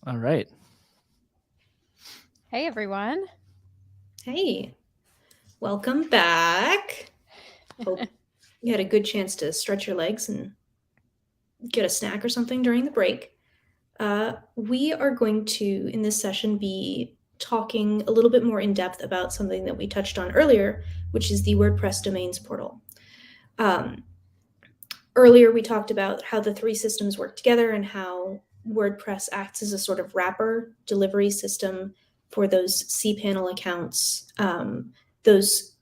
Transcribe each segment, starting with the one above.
All right. Hey, everyone. Hey, welcome back. Hope you had a good chance to stretch your legs and get a snack or something during the break. We are going to, in this session, be talking a little bit more in depth about something that we touched on earlier, which is the WordPress domains portal. Earlier, we talked about how the three systems work together and how WordPress acts as a sort of wrapper delivery system for those cPanel accounts, those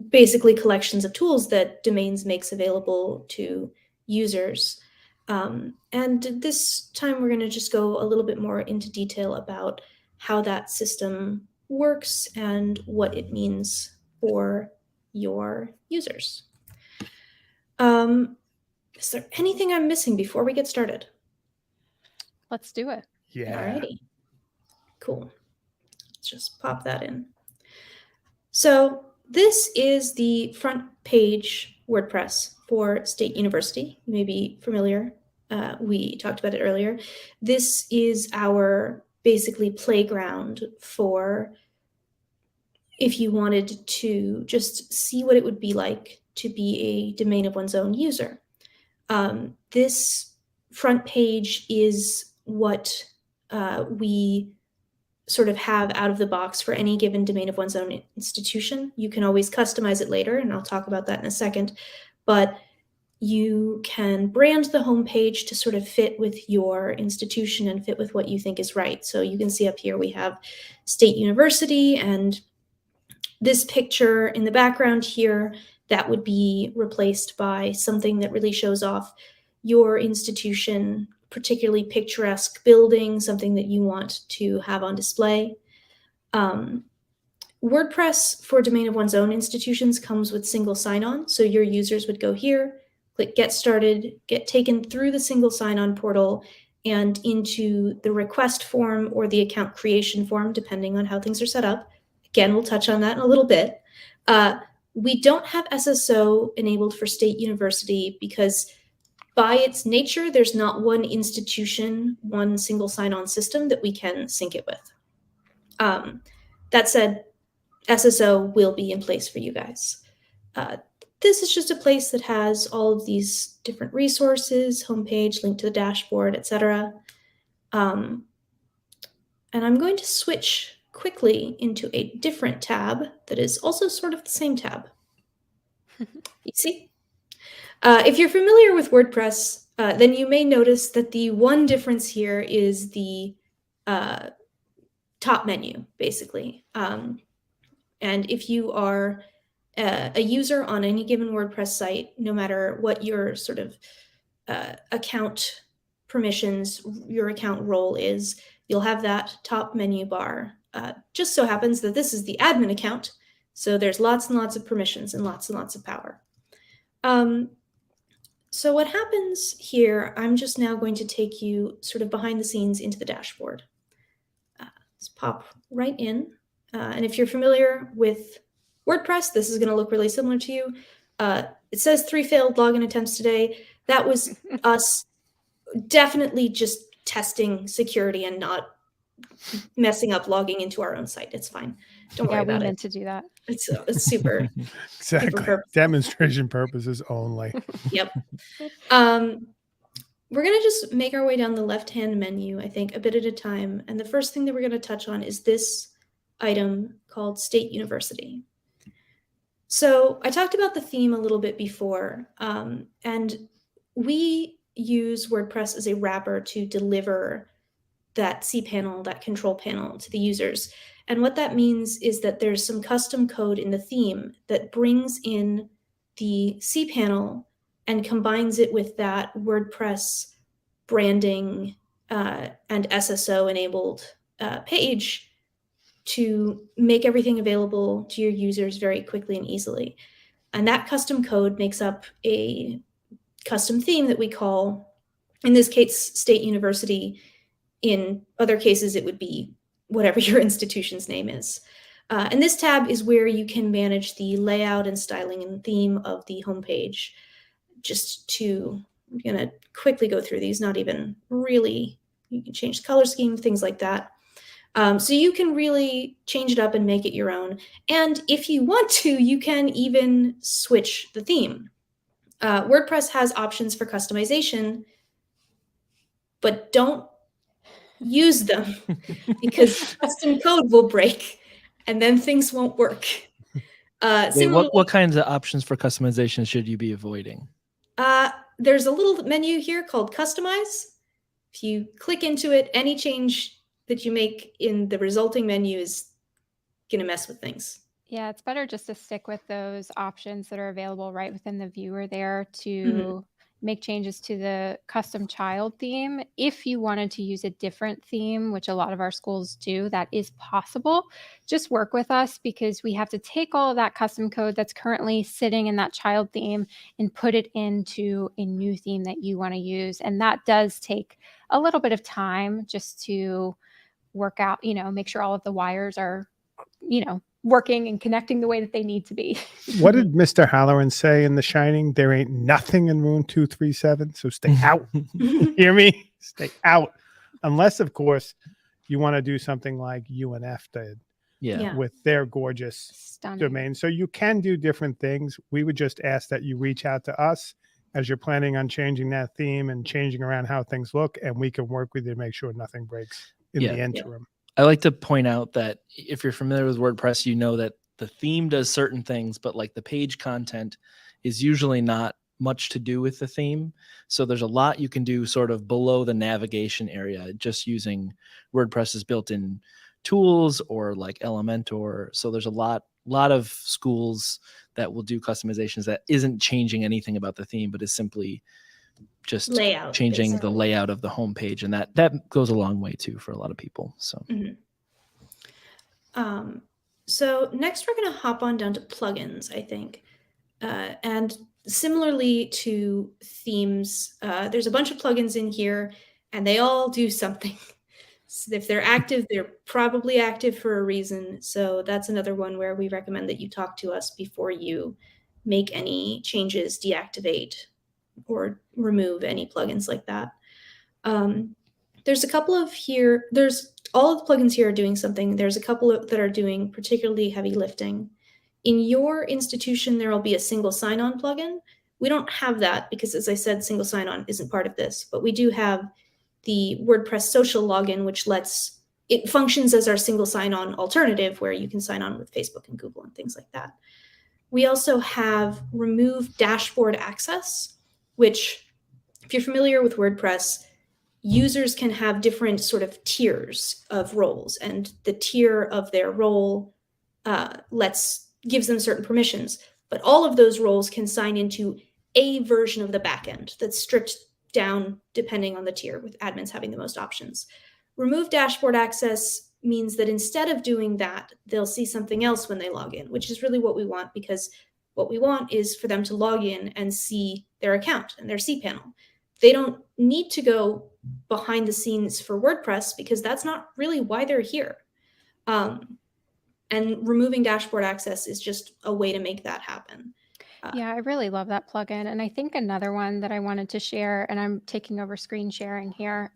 basically collections of tools that Domains makes available to users. And this time we're going to just go a little bit more into detail about how that system works and what it means for your users. Is there anything I'm missing before we get started? Let's do it. Yeah. Alrighty. Cool. Let's just pop that in. So this is the front page WordPress for State University. You may be familiar. We talked about it earlier. This is our basically playground for if you wanted to just see what it would be like to be a domain of one's own user. This front page is what we sort of have out of the box for any given domain of one's own institution. You can always customize it later, and I'll talk about that in a second. But you can brand the homepage to sort of fit with your institution and fit with what you think is right. So you can see up here we have State University, and this picture in the background here, that would be replaced by something that really shows off your institution, particularly picturesque building, something that you want to have on display. WordPress for domain of one's own institutions comes with single sign-on. So your users would go here, click Get Started, get taken through the single sign-on portal and into the request form or the account creation form, depending on how things are set up. Again, we'll touch on that in a little bit. We don't have SSO enabled for State University because by its nature, there's not one institution, one single sign-on system that we can sync it with. That said, SSO will be in place for you guys. This is just a place that has all of these different resources, homepage, link to the dashboard, etc. And I'm going to switch quickly into a different tab that is also sort of the same tab. You see? If you're familiar with WordPress, then you may notice that the one difference here is the top menu, basically. And if you are a user on any given WordPress site, no matter what your sort of account permissions, your account role is, you'll have that top menu bar. Just so happens that this is the admin account, so there's lots and lots of permissions and lots of power. So what happens here, I'm just now going to take you sort of behind the scenes into the dashboard. Let's pop right in. And if you're familiar with WordPress, this is going to look really similar to you. It says 3 failed login attempts today. That was us definitely just testing security and not messing up logging into our own site. It's fine. Don't worry about it. We meant to do that. It's super. Exactly. Super Demonstration purposes only. Yep. We're going to just make our way down the left-hand menu, I think, a bit at a time. And the first thing that we're going to touch on is this item called State University. So I talked about the theme a little bit before, and we use WordPress as a wrapper to deliver that cPanel, that control panel to the users. And what that means is that there's some custom code in the theme that brings in the cPanel and combines it with that WordPress branding and SSO enabled page to make everything available to your users very quickly and easily. And that custom code makes up a custom theme that we call, in this case, State University. In other cases, it would be whatever your institution's name is. And this tab is where you can manage the layout and styling and theme of the homepage. I'm going to quickly go through these, not even really You can change the color scheme, things like that. So you can really change it up and make it your own. And if you want to, you can even switch the theme. WordPress has options for customization, but don't use them because custom code will break and then things won't work. Wait, Similarly, what kinds of options for customization should you be avoiding? there's a little menu here called Customize. If you click into it, any change that you make in the resulting menu is going to mess with things. Yeah, it's better just to stick with those options that are available right within the viewer there to make changes to the custom child theme. If you wanted to use a different theme, which a lot of our schools do, that is possible. Just work with us because we have to take all of that custom code that's currently sitting in that child theme and put it into a new theme that you want to use. And that does take a little bit of time just to work out, make sure all of the wires are, working and connecting the way that they need to be. What did Mr. Halloran say in The Shining? There ain't nothing in room 237, so stay out. Hear me? Stay out. Unless, of course, you want to do something like UNF did Yeah. with their gorgeous Stunning. domain. So you can do different things. We would just ask that you reach out to us as you're planning on changing that theme and changing around how things look, and we can work with you to make sure nothing breaks in the interim. I like to point out that if you're familiar with WordPress, you know that the theme does certain things, but like the page content is usually not much to do with the theme. So there's a lot you can do sort of below the navigation area, just using WordPress's built-in tools or like Elementor. So there's a lot of schools that will do customizations that isn't changing anything about the theme, but is simply just changing the layout of the homepage, and that goes a long way too for a lot of people. So, so next we're going to hop on down to plugins, I think, and similarly to themes, there's a bunch of plugins in here, and they all do something. So if they're active, they're probably active for a reason. So that's another one where we recommend that you talk to us before you make any changes, deactivate, or remove any plugins like that. There's a couple of here, all of the plugins here are doing something. There's a couple that are doing particularly heavy lifting. In your institution, there will be a single sign-on plugin. We don't have that because, as I said, single sign-on isn't part of this, but we do have the WordPress social login, which it functions as our single sign-on alternative where you can sign on with Facebook and Google and things like that. We also have remove dashboard access, which, if you're familiar with WordPress, users can have different sort of tiers of roles, and the tier of their role gives them certain permissions. But all of those roles can sign into a version of the backend that's stripped down depending on the tier, with admins having the most options. Remove dashboard access means that instead of doing that, they'll see something else when they log in, which is really what we want, because what we want is for them to log in and see their account and their cPanel. They don't need to go behind the scenes for WordPress because that's not really why they're here. And removing dashboard access is just a way to make that happen. Yeah, I really love that plugin. And I think another one that I wanted to share, and I'm taking over screen sharing here,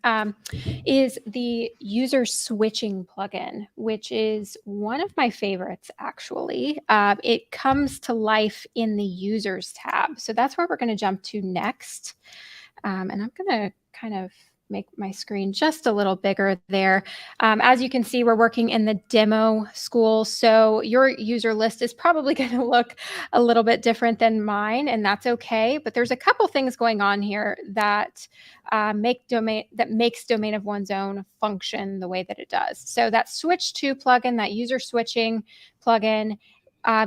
is the user switching plugin, which is one of my favorites, actually. It comes to life in the users tab. So that's where we're going to jump to next. And I'm going to kind of make my screen just a little bigger there. As you can see, we're working in the demo school, so your user list is probably going to look a little bit different than mine, and that's okay. But there's a couple things going on here that makes domain of one's own function the way that it does. So that switch to plugin, that user switching plugin,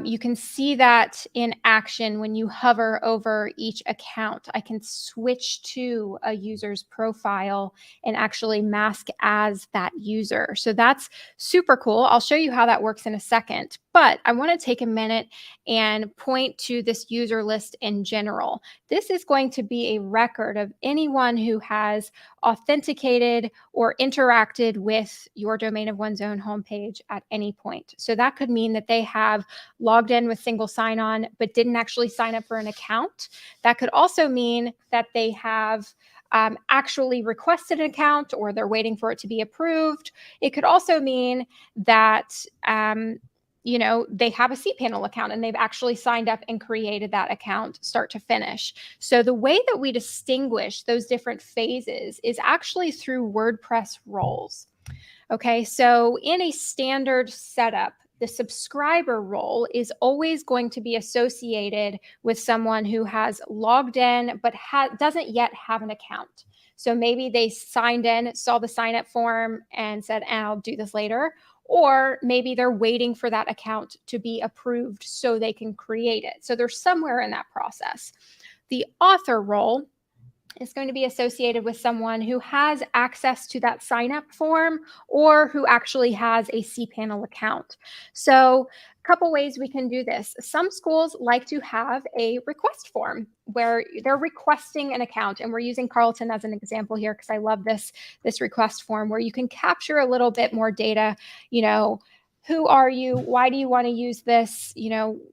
you can see that in action when you hover over each account. I can switch to a user's profile and actually mask as that user. So that's super cool. I'll show you how that works in a second. But I want to take a minute and point to this user list in general. This is going to be a record of anyone who has authenticated or interacted with your domain of one's own homepage at any point. So that could mean that they have logged in with single sign-on but didn't actually sign up for an account. That could also mean that they have actually requested an account or they're waiting for it to be approved. It could also mean that they have a cPanel account and they've actually signed up and created that account start to finish. So the way that we distinguish those different phases is actually through WordPress roles. Okay, so in a standard setup, the subscriber role is always going to be associated with someone who has logged in but doesn't yet have an account. So maybe they signed in, saw the sign up form and said, I'll do this later. Or maybe they're waiting for that account to be approved so they can create it. So they're somewhere in that process. The author role is going to be associated with someone who has access to that sign up form or who actually has a cPanel account. So a couple ways we can do this. Some schools like to have a request form where they're requesting an account, and we're using Carleton as an example here because I love this request form where you can capture a little bit more data. Who are you? Why do you want to use this?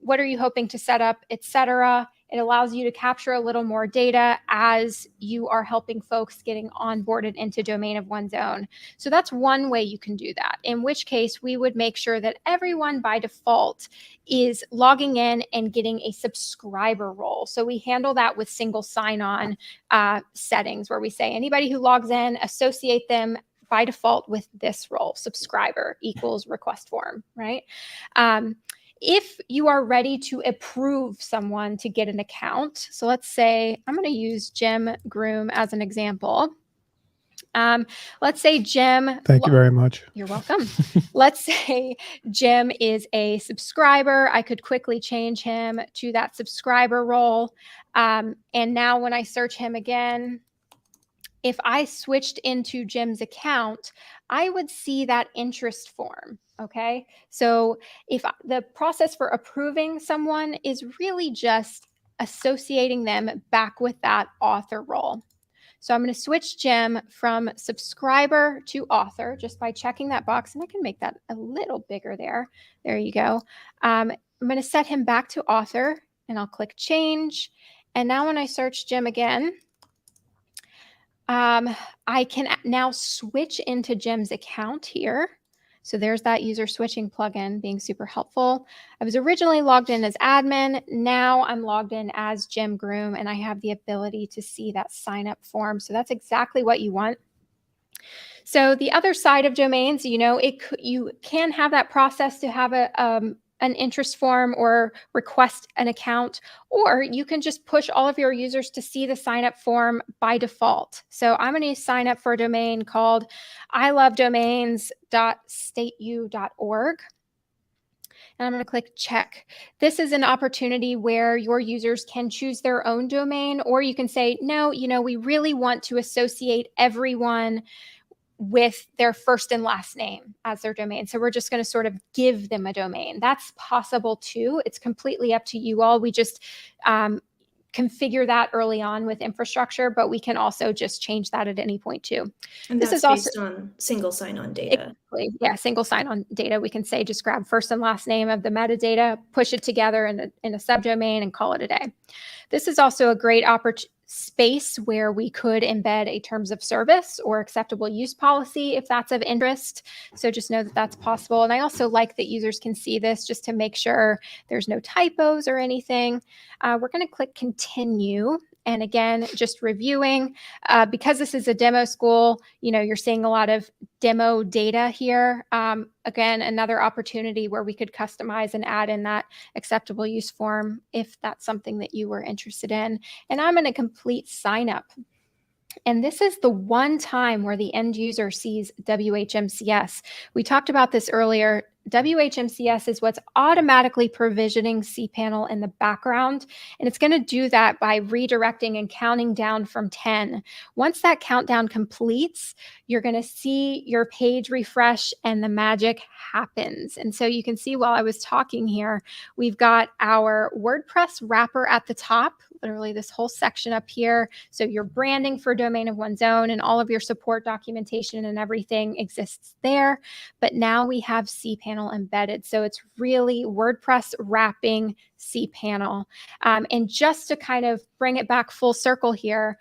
What are you hoping to set up, etc. It allows you to capture a little more data as you are helping folks getting onboarded into Domain of One's Own. So that's one way you can do that, in which case we would make sure that everyone by default is logging in and getting a subscriber role. So we handle that with single sign-on settings where we say anybody who logs in, associate them by default with this role, subscriber equals request form, right? If you are ready to approve someone to get an account, so let's say I'm going to use Jim Groom as an example. Let's say Jim. Thank you very much. You're welcome. Let's say Jim is a subscriber. I could quickly change him to that subscriber role. And now when I search him again, if I switched into Jim's account, I would see that interest form. Okay. So if the process for approving someone is really just associating them back with that author role. So I'm going to switch Jim from subscriber to author just by checking that box. And I can make that a little bigger there. There you go. I'm going to set him back to author and I'll click change. And now when I search Jim again, I can now switch into Jim's account here. So there's that user switching plugin being super helpful. I was originally logged in as admin. Now I'm logged in as Jim Groom and I have the ability to see that sign up form. So that's exactly what you want. So the other side of domains, you can have that process to have an interest form or request an account, or you can just push all of your users to see the sign up form by default. So I'm going to sign up for a domain called ilovedomains.stateu.org. And I'm going to click check. This is an opportunity where your users can choose their own domain, or you can say, no, we really want to associate everyone with their first and last name as their domain. So we're just going to sort of give them a domain. That's possible too. It's completely up to you all. We just configure that early on with infrastructure, but we can also just change that at any point too. And this that's is also based on single sign-on data. Exactly. Yeah, single sign-on data. We can say just grab first and last name of the metadata, push it together in a subdomain and call it a day. This is also a great space where we could embed a terms of service or acceptable use policy if that's of interest. So just know that that's possible. And I also like that users can see this just to make sure there's no typos or anything. We're going to click continue. And again, just reviewing, because this is a demo school, you're seeing a lot of demo data here. Again, another opportunity where we could customize and add in that acceptable use form if that's something that you were interested in. And I'm going to complete sign up. And this is the one time where the end user sees WHMCS. We talked about this earlier. WHMCS is what's automatically provisioning cPanel in the background. And it's going to do that by redirecting and counting down from 10. Once that countdown completes, you're going to see your page refresh and the magic happens. And so you can see while I was talking here, we've got our WordPress wrapper at the top, literally this whole section up here. So your branding for domain of one's own and all of your support documentation and everything exists there. But now we have cPanel embedded. So it's really WordPress wrapping cPanel. And just to kind of bring it back full circle here,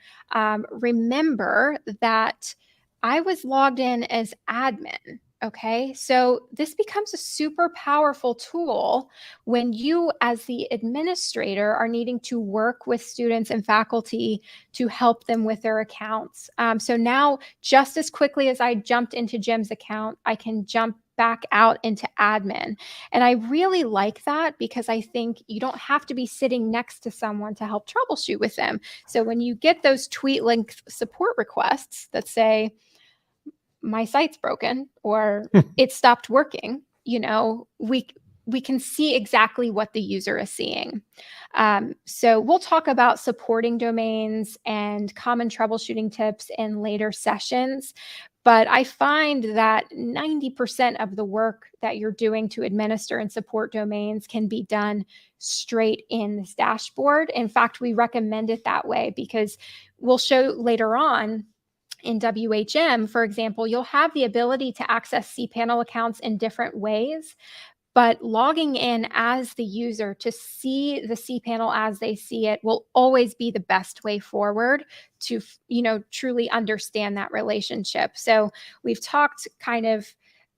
remember that I was logged in as admin. Okay, so this becomes a super powerful tool when you, as the administrator, are needing to work with students and faculty to help them with their accounts. So now, just as quickly as I jumped into Jim's account, I can jump back out into admin. And I really like that because I think you don't have to be sitting next to someone to help troubleshoot with them. So when you get those tweet link support requests that say, my site's broken or it stopped working, you know, we can see exactly what the user is seeing. So we'll talk about supporting domains and common troubleshooting tips in later sessions. But I find that 90% of the work that you're doing to administer and support domains can be done straight in this dashboard. In fact, we recommend it that way because we'll show later on in WHM, for example, you'll have the ability to access cPanel accounts in different ways, but logging in as the user to see the cPanel as they see it will always be the best way forward to, you know, truly understand that relationship. So we've talked kind of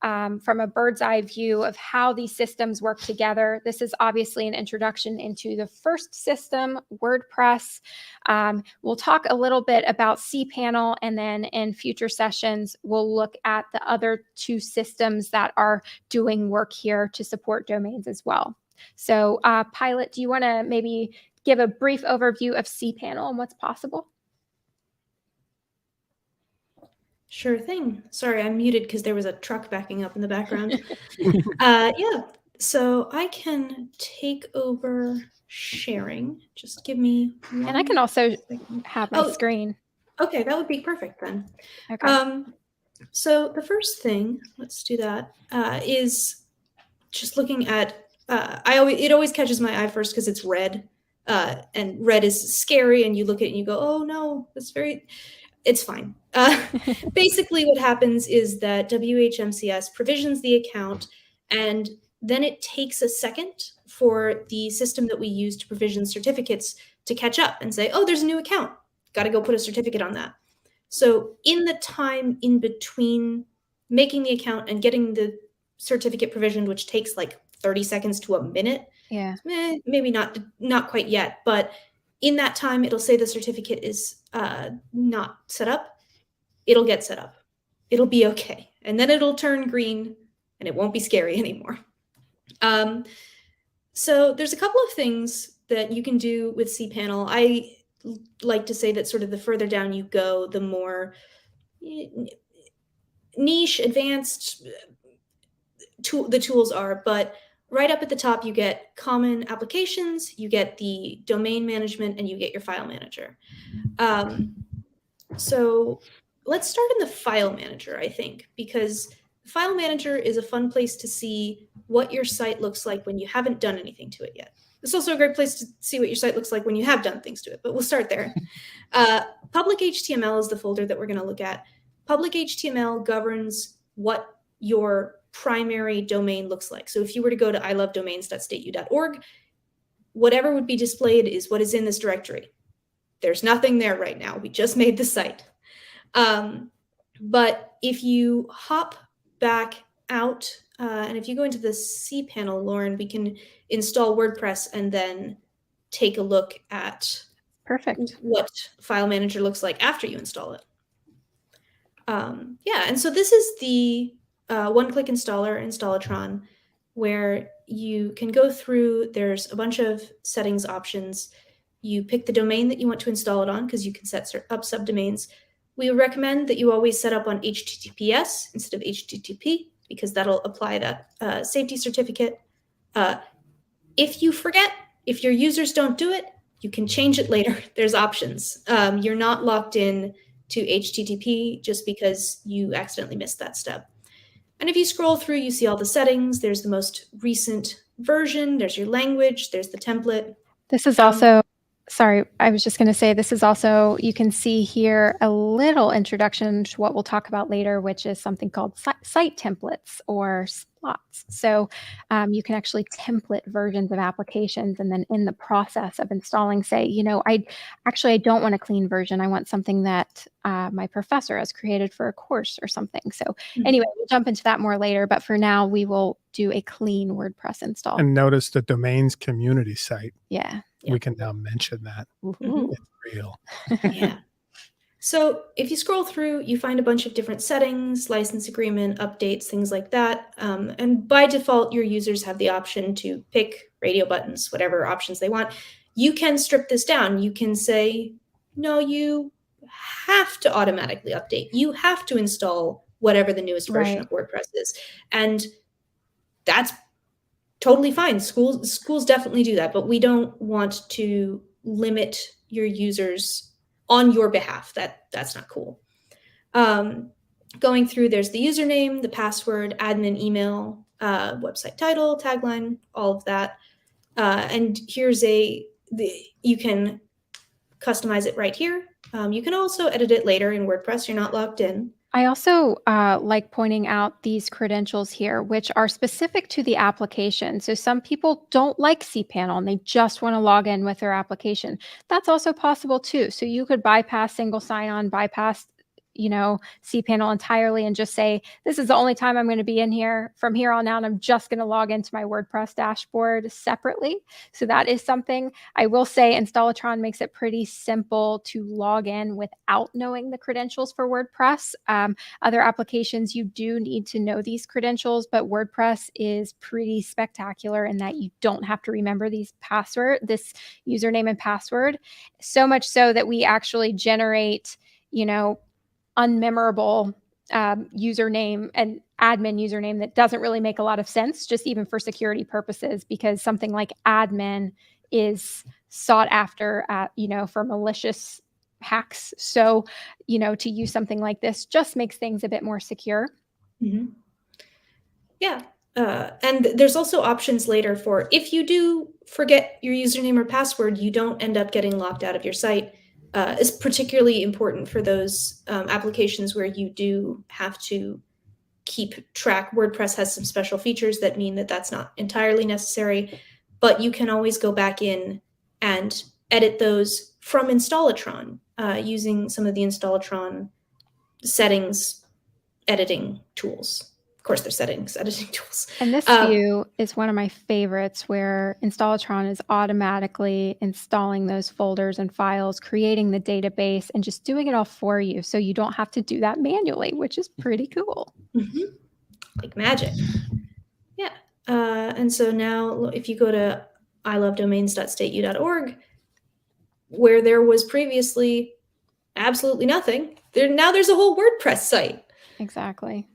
from a bird's eye view of how these systems work together. This is obviously an introduction into the first system, WordPress. We'll talk a little bit about cPanel, and then in future sessions, we'll look at the other two systems that are doing work here to support domains as well. So Pilot, do you want to maybe give a brief overview of cPanel and what's possible? Sure thing. Sorry, I'm muted because there was a truck backing up in the background. Yeah, so I can take over sharing. Just give me one. And I can also second. have my screen. Okay, that would be perfect then. Okay. So the first thing, let's do that, is just looking at, it always catches my eye first because it's red, and red is scary, and you look at it and you go, oh no, it's fine. Basically what happens is that WHMCS provisions the account, and then it takes a second for the system that we use to provision certificates to catch up and say, oh, there's a new account. Got to go put a certificate on that. So in the time in between making the account and getting the certificate provisioned, which takes like 30 seconds to a minute, Yeah. Maybe not quite yet, but in that time, it'll say the certificate is not set up. It'll get set up. It'll be okay. And then it'll turn green and it won't be scary anymore. So there's a couple of things that you can do with cPanel. I like to say that sort of the further down you go, the more niche, advanced the tools are. But right up at the top, you get common applications, you get the domain management, and you get your file manager. So let's start in the file manager, I think, because the file manager is a fun place to see what your site looks like when you haven't done anything to it yet. It's also a great place to see what your site looks like when you have done things to it, but we'll start there. Public HTML is the folder that we're going to look at. Public HTML governs what your primary domain looks like. So if you were to go to ilovedomains.stateu.org, whatever would be displayed is what is in this directory. There's nothing there right now. We just made the site. But if you hop back out, and if you go into the cPanel, Lauren, we can install WordPress and then take a look at what file manager looks like after you install it. Yeah, and so this is the one-click installer, Installatron, where you can go through, there's a bunch of settings options. You pick the domain that you want to install it on because you can set up subdomains. We recommend that you always set up on HTTPS instead of HTTP because that'll apply that safety certificate. If you forget, if your users don't do it, you can change it later. There's options. You're not locked in to HTTP just because you accidentally missed that step. And if you scroll through, you see all the settings. There's the most recent version. There's your language. There's the template. This is also Sorry, I was just going to say this is also, you can see here a little introduction to what we'll talk about later, which is something called site templates or slots. So you can actually template versions of applications, and then in the process of installing, say, I don't want a clean version. I want something that my professor has created for a course or something. So anyway, we'll jump into that more later, but for now we will do a clean WordPress install. And notice the domains community site. Yeah. We can now mention that. Woohoo. It's real. Yeah. So if you scroll through, you find a bunch of different settings, license agreement, updates, things like that. And by default, your users have the option to pick radio buttons, whatever options they want. You can strip this down. You can say, no, you have to automatically update. You have to install whatever the newest version of WordPress is. And that's totally fine. Schools definitely do that, but we don't want to limit your users on your behalf. That's not cool. Going through, there's the username, the password, admin email, website title, tagline, all of that. And here's you can customize it right here. You can also edit it later in WordPress. You're not logged in. I also like pointing out these credentials here, which are specific to the application. So some people don't like cPanel and they just want to log in with their application. That's also possible too. So you could bypass single sign-on, bypass cPanel entirely and just say, this is the only time I'm going to be in here. From here on out, I'm just going to log into my WordPress dashboard separately. So that is something. I will say Installatron makes it pretty simple to log in without knowing the credentials for WordPress. Other applications, you do need to know these credentials, but WordPress is pretty spectacular in that you don't have to remember this username and password. So much so that we actually generate, unmemorable username and admin username that doesn't really make a lot of sense, just even for security purposes, because something like admin is sought after for malicious hacks. So, to use something like this just makes things a bit more secure. Mm-hmm. Yeah. And there's also options later for if you do forget your username or password, you don't end up getting locked out of your site. Is particularly important for those applications where you do have to keep track. WordPress has some special features that mean that that's not entirely necessary, but you can always go back in and edit those from Installatron using some of the Installatron settings editing tools. Of course, they're settings editing tools. And this view is one of my favorites, where Installatron is automatically installing those folders and files, creating the database, and just doing it all for you. So you don't have to do that manually, which is pretty cool. Mm-hmm. Like magic. Yeah. And so now if you go to ilovedomains.stateu.org, where there was previously absolutely nothing, now there's a whole WordPress site. Exactly.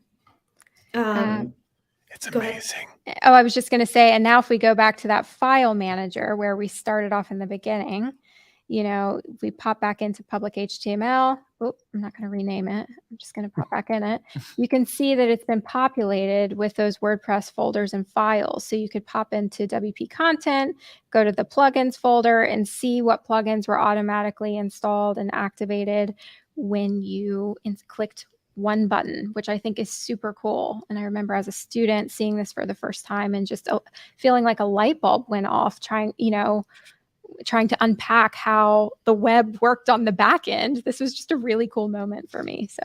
It's amazing. Oh, I was just going to say, and now if we go back to that file manager where we started off in the beginning, we pop back into public HTML. Oh, I'm not going to rename it. I'm just going to pop back in it. You can see that it's been populated with those WordPress folders and files. So you could pop into WP content, go to the plugins folder, and see what plugins were automatically installed and activated when you clicked one button, which I think is super cool. And I remember as a student seeing this for the first time and just feeling like a light bulb went off, trying to unpack how the web worked on the back end. This was just a really cool moment for me. So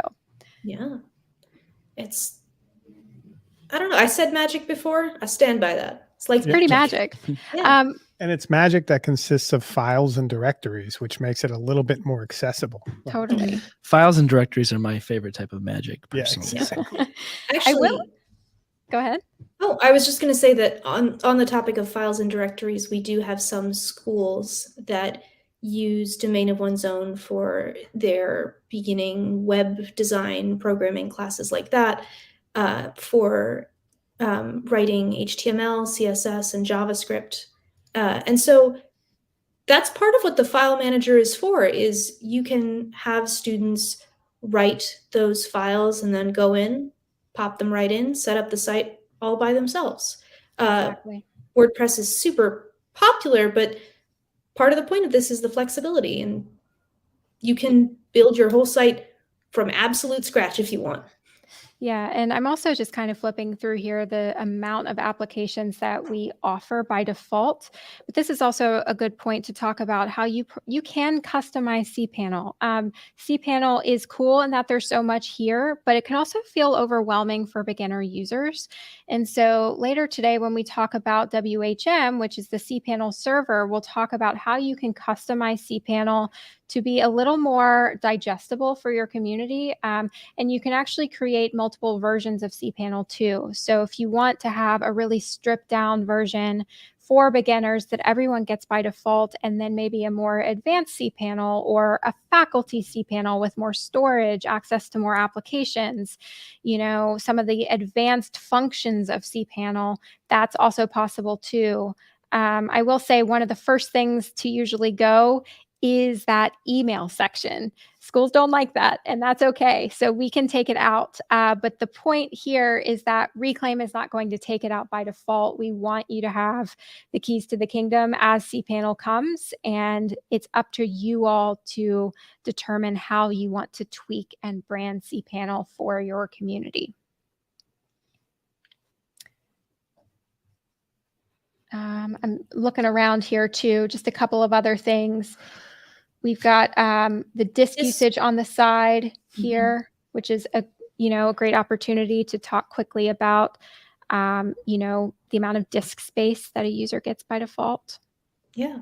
yeah, I don't know. I said magic before. I stand by that. It's like pretty magic. Yeah. And it's magic that consists of files and directories, which makes it a little bit more accessible. Totally. Files and directories are my favorite type of magic, Yeah, personally. exactly. Actually, Go ahead. Oh, I was just going to say that on the topic of files and directories, we do have some schools that use domain of one's own for their beginning web design programming classes like that, for writing HTML, CSS, and JavaScript. And so that's part of what the file manager is for, is you can have students write those files and then go in, pop them right in, set up the site all by themselves. Exactly. WordPress is super popular, but part of the point of this is the flexibility, and you can build your whole site from absolute scratch if you want. Yeah, and I'm also just kind of flipping through here the amount of applications that we offer by default. But this is also a good point to talk about how you can customize cPanel. cPanel is cool in that there's so much here, but it can also feel overwhelming for beginner users. And so later today, when we talk about WHM, which is the cPanel server, we'll talk about how you can customize cPanel to be a little more digestible for your community. And you can actually create multiple versions of cPanel too. So if you want to have a really stripped down version for beginners that everyone gets by default, and then maybe a more advanced cPanel or a faculty cPanel with more storage, access to more applications, you know, some of the advanced functions of cPanel, that's also possible too. I will say one of the first things to usually go is that email section. Schools don't like that, and that's okay. So we can take it out. But the point here is that Reclaim is not going to take it out by default. We want you to have the keys to the kingdom as cPanel comes, and it's up to you all to determine how you want to tweak and brand cPanel for your community. I'm looking around here too, just a couple of other things. We've got the disk usage on the side here, which is a great opportunity to talk quickly about the amount of disk space that a user gets by default. Yeah.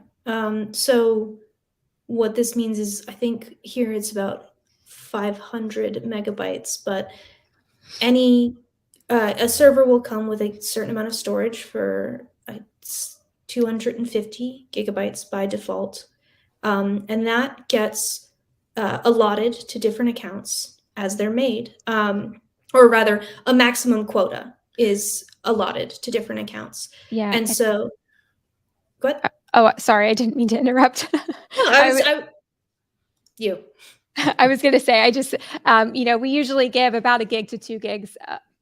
So what this means is, I think here it's about 500 megabytes, but a server will come with a certain amount of storage for 250 gigabytes by default. And that gets allotted to different accounts as they're made. Or rather, a maximum quota is allotted to different accounts. Yeah. And so, go ahead. Oh, sorry, I didn't mean to interrupt. No, you. I was going to say, I just, we usually give about 1 gig to 2 gigs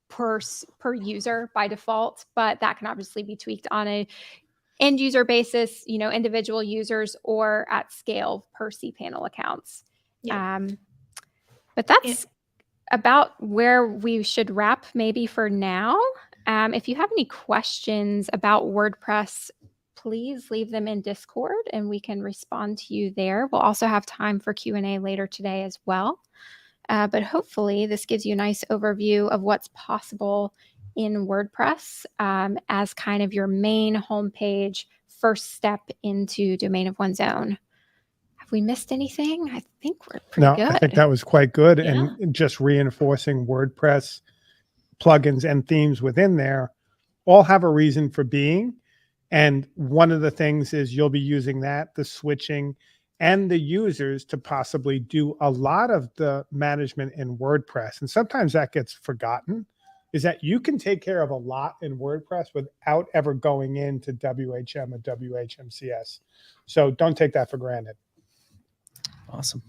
per user by default, but that can obviously be tweaked on a end user basis, individual users, or at scale per cPanel accounts. Yeah. But that's about where we should wrap maybe for now. If you have any questions about WordPress, please leave them in Discord and we can respond to you there. We'll also have time for Q&A later today as well. But hopefully this gives you a nice overview of what's possible in WordPress as kind of your main homepage, first step into domain of one's own. Have we missed anything? I think we're pretty good. I think that was quite good. Yeah. And just reinforcing WordPress plugins and themes within there all have a reason for being. And one of the things is you'll be using that, the switching, and the users to possibly do a lot of the management in WordPress. And sometimes that gets forgotten, is that you can take care of a lot in WordPress without ever going into WHM or WHMCS. So don't take that for granted. Awesome.